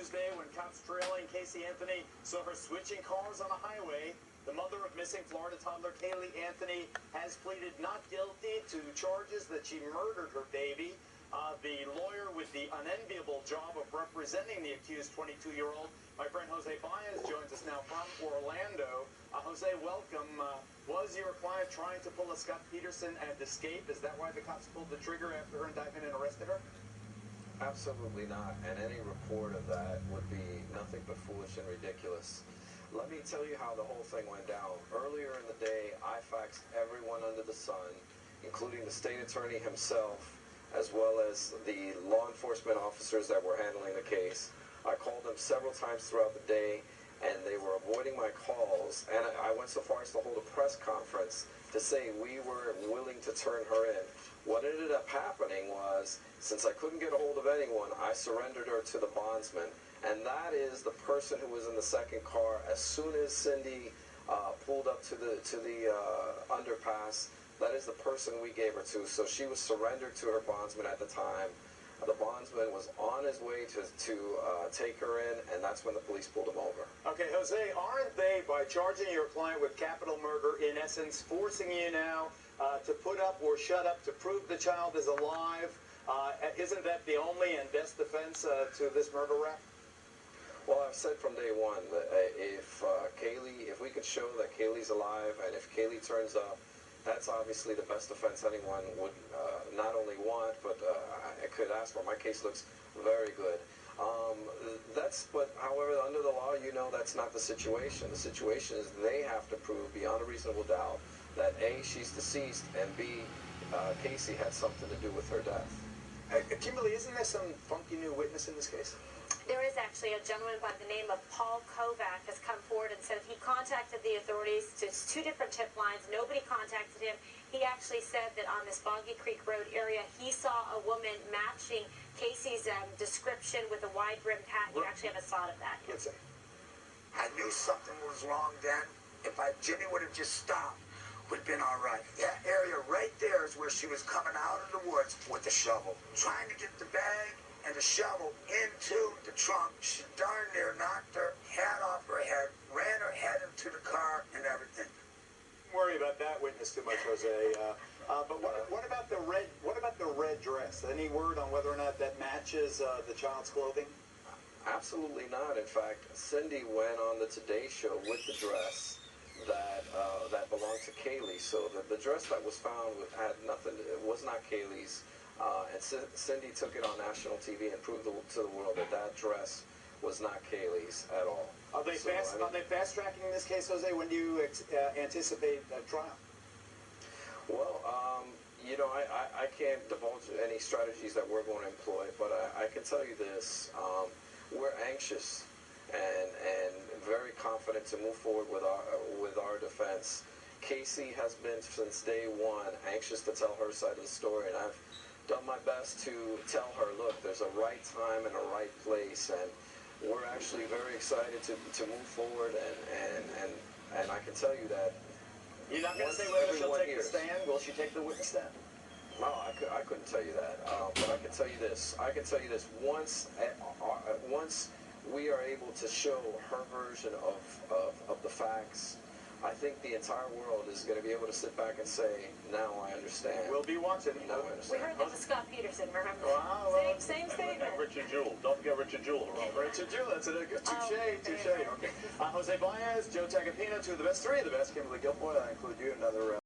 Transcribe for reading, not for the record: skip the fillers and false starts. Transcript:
Tuesday when cops trailing Casey Anthony saw her switching cars on a highway. The mother of missing Florida toddler Caylee Anthony has pleaded not guilty to charges that she murdered her baby. The lawyer with the unenviable job of representing the accused 22-year-old, my friend Jose Baez, joins us now from Orlando. Jose, welcome. Was your client trying to pull a Scott Peterson and escape? Is that why the cops pulled the trigger after her indictment and arrested her? Absolutely not, and any report of that would be nothing but foolish and ridiculous. Let me tell you how the whole thing went down. Earlier in the day, I faxed everyone under the sun, including the state attorney himself, as well as the law enforcement officers that were handling the case. I called them several times throughout the day, and they were avoiding my calls, and I went so far as to hold a press conference to say we were willing to turn her in. What ended up happening was, since I couldn't get a hold of anyone, I surrendered her to the bondsman, and that is the person who was in the second car. As soon as Cindy pulled up to the underpass, that is the person we gave her to. So she was surrendered to her bondsman at the time. The bondsman was on his way to take her in, and that's when the police pulled him over. Okay, Jose, aren't they, by charging your client with capital murder, in essence, forcing you now to put up or shut up to prove the child is alive? Isn't that the only and best defense to this murder rap? Well, I've said from day one that if we could show that Caylee's alive, and if Caylee turns up, that's obviously the best defense anyone would not only want, but I could ask for. My case looks very good. But however, under the law, you know that's not the situation. The situation is they have to prove beyond a reasonable doubt that A, she's deceased, and B, Casey had something to do with her death. Kimberly, isn't there some funky new witness in this case? There is actually a gentleman by the name of Paul Kovac has come forward and said he contacted the authorities to 2 different tip lines. Nobody contacted him. He actually said that on this Boggy Creek Road area, he saw a woman matching Casey's description with a wide-brimmed hat. You actually have a shot of that. Let's see. I knew something was wrong then. If Jimmy would have just stopped, would have been all right. That area right there is where she was coming out of the woods with the shovel, trying to get the bag and the shovel into the trunk. She darn near knocked her hat off her head, ran her head into the car and everything. Don't worry about that witness too much, Jose. But what about the red? What about the red dress? Any word on whether or not that matches the child's clothing? Absolutely not. In fact, Cindy went on the Today Show with the dress that belonged to Caylee. So the dress that was found had nothing. It was not Caylee's. And Cindy took it on national TV and proved to the world that that dress was not Caylee's at all. Are they fast-tracking this case, Jose? When do you anticipate a trial? Well, you know, I can't divulge any strategies that we're going to employ, but I can tell you this. We're anxious and very confident to move forward with our defense. Casey has been, since day one, anxious to tell her side of the story, and I've done my best to tell her, look, there's a right time and a right place, and we're actually very excited to move forward, and I can tell you that. You're not going to say whether she'll take the stand? Will she take the witness stand? No, I couldn't tell you that, but I can tell you this. Once we are able to show her version of the facts, I think the entire world is going to be able to sit back and say, now I understand. We'll be watching. Now I understand. We heard that was Scott Peterson, remember? Wow. Same statement. Richard Jewell. Don't forget Richard Jewell. Richard Jewell, that's it. Touche. Okay. Jose Baez, Joe Tagapino, 2 of the best, 3 of the best. Kimberly Guilfoyle, I include you. Another